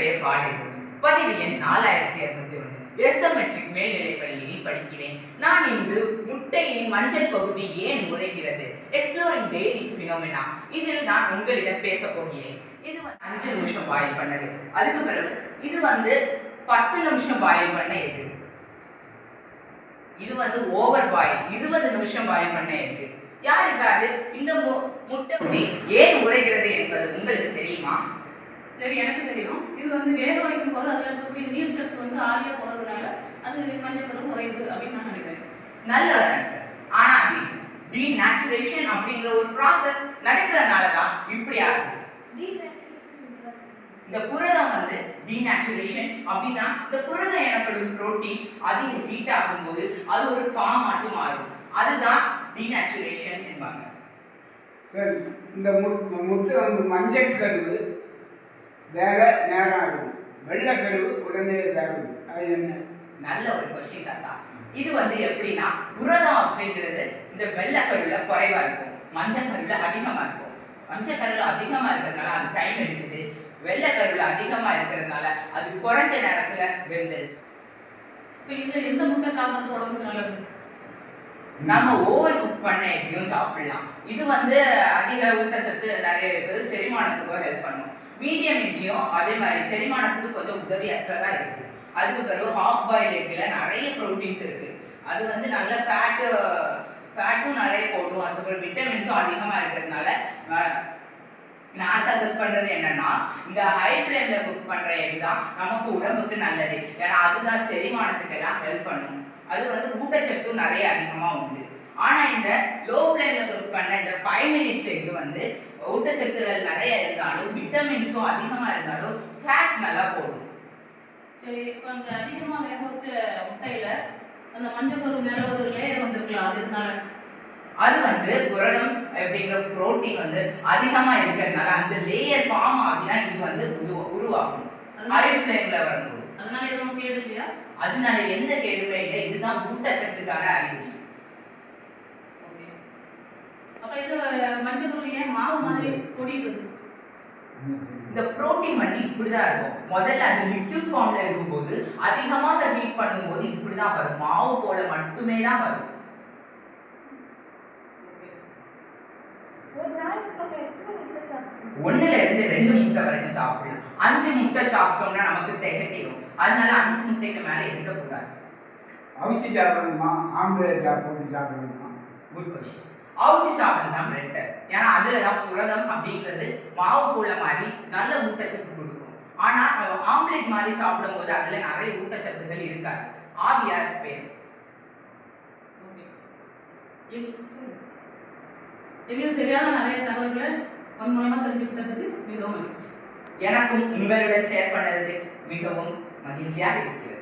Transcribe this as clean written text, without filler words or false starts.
என்னுடைய காலேஜ் பதிவு எண் 4201. எஸ்எம் மெட்ரிக் மேல்நிலைப் பள்ளியில் படிக்கிறேன். நான் இன்று முட்டையின் மஞ்சள் பகுதி ஏன் உறைகிறது, எக்ஸ்ப்ளோரிங் டெய்லி ஃபினோமினா, இதில் நான் உங்களிடம் பேச போகிறேன். இது 5 நிமிஷம் பாயில் பண்ணது. அதுக்கு பிறகு இது 10 நிமிஷம் பாயில் பண்ண இருக்கு. இது ஓவர் பாயில் 20 நிமிஷம் பாயில் பண்ண இருக்கு. யாருக்காவது இந்த முட்டை ஏன் உறைகிறது என்பது உங்களுக்கு தெரியுமா? சரி, எனக்கு தெரியும். இது வேக வைக்கும் போது அதில் இருக்கக்கூடிய நீர் சத்து ஆவியா போறதுனால அது மஞ்சள் கரு உறையுது அப்படின்னு நான் நினைக்கிறேன். நல்ல ஆன்சர். ஆனா டீநேச்சுரேஷன் அப்படிங்கிற ஒரு ப்ராசஸ் நடக்கிறதுனால தான் இப்படி ஆகுது. இந்த புரதம் டீநேச்சுரேஷன் அப்படின்னா இந்த புரதம் எனப்படும் புரோட்டீன் அதிக ஹீட் ஆகும்போது அது ஒரு ஃபார்ம் ஆட்டு மாறும். அதுதான் டீநேச்சுரேஷன் என்பாங்க. சரி, இந்த முட்டை மஞ்சள் கருவு வேக நேரம் ஆகுது, வெள்ளை கருவு உடனே வேகுது. அது என்ன? நல்ல ஒரு கொஸ்டின் தாத்தா. இது எப்படின்னா புரதம் அப்படிங்கிறது இந்த வெள்ளை கருவுல குறைவா இருக்கும், மஞ்சள் கருவுல அதிகமா இருக்கும். மஞ்சள் கருவுல அதிகமா இருக்கிறதுனால அது டைம் எடுக்குது. வெள்ளை கருவுல அதிகமா இருக்கிறதுனால அது குறைஞ்ச நேரத்துல வெந்துது. இப்போ இதுல எந்த முட்டை சாப்பிடுறது உடம்புக்கு நல்லது? நம்ம ஓவர் குக் பண்ண எக்கையும் சாப்பிடலாம். இது அதிக ஊட்டச்சத்து நிறைய இருக்குது, செரிமானத்துக்கும் ஹெல்ப் பண்ணும். மீடியம் எக்கையும் அதே மாதிரி செரிமானத்துக்கு கொஞ்சம் உதவியற்றதா இருக்கு. அதுக்கு பிறகு ஹாஃப் பாயில் எக்கில் நிறைய ப்ரோட்டீன்ஸ் இருக்கு. அது நல்ல ஃபேட்டும் நிறைய போடும். அதுக்கப்புறம் விட்டமின்ஸும் அதிகமா இருக்கிறதுனால நான் சஜஸ்ட் பண்றது என்னன்னா இந்த ஹை ஃப்ளேம்ல குக் பண்ற எக் தான் நமக்கு உடம்புக்கு நல்லது. ஏன்னா அதுதான் செரிமானத்துக்கெல்லாம் ஹெல்ப் பண்ணும். அது ஊட்டச்சத்து நிறைய அதிகமா உண்டு. ஆனா இந்த லோ ஃப்ளேம்ல குக் பண்ண இந்த 5 மினிட்ஸ் எக் ஊட்டச்சத்துகள் நிறைய இருந்தாலும் விட்டமின்ஸும் அதிகமா இருந்தாலும் ஃபேட் நல்லா போடும். சரி, இப்போ அந்த அதிகமா வேக வச்ச முட்டையில அந்த மஞ்சள் கரு மேல ஒரு லேயர் வந்திருக்கலாம், அது புரதம் அப்படிங்கிற புரோட்டீன் அதிகமா இருக்கிறதுனால அந்த லேயர் ஃபார்ம் ஆகினா இது உருவாகும் ஹை ஃப்ளேம்ல வரும்போது. அதனால எதுவும் கேடு இல்லையா? அதனால எந்த கேடுமே இல்லை. இதுதான் ஊட்டச்சத்துக்கான அறிகுறி. அப்ப இது மஞ்சள் கரு ஏன் மாவு மாதிரி பொடியுது? இந்த புரோட்டீன் இப்படிதான் இருக்கும். முதல்ல அது லிக்விட் ஃபார்ம்ல இருக்கும்போது அதிகமாக ஹீட் பண்ணும்போது இப்படிதான் வரும், மாவு போல மட்டுமே தான் வரும். ஒண்ணுல இருந்து 2 முட்டை வரைக்கும் சாப்பிடலாம். 5 முட்டை சாப்பிட்டோம்னா நமக்கு திகட்டிடும். அதனால 5 முட்டைக்கு மேல எடுக்க கூடாது. அவிச்சு சாப்பிடணுமா, ஆம்லேட் போட்டு சாப்பிடணுமா? Good question. அவிச்சு சாப்பிடலாம் பெட்டர். ஏன்னா அதுலதான் புரதம் அப்படிங்கிறது மாவு போல மாதிரி நல்ல ஊட்டச்சத்து கொடுக்கும். ஆனா ஆம்லேட் மாதிரி சாப்பிடும் போது அதுல நிறைய ஊட்டச்சத்துகள் இருக்காது, ஆவியா பேர். எங்களுக்கு தெரியாத நிறைய தகவல்களை மூலமா தெரிஞ்சுக்கிட்டதுக்கு மிகவும் மகிழ்ச்சி. எனக்கும் உங்களுடன் ஷேர் பண்ணதுக்கு மிகவும் மகிழ்ச்சியாக இருக்கிறது.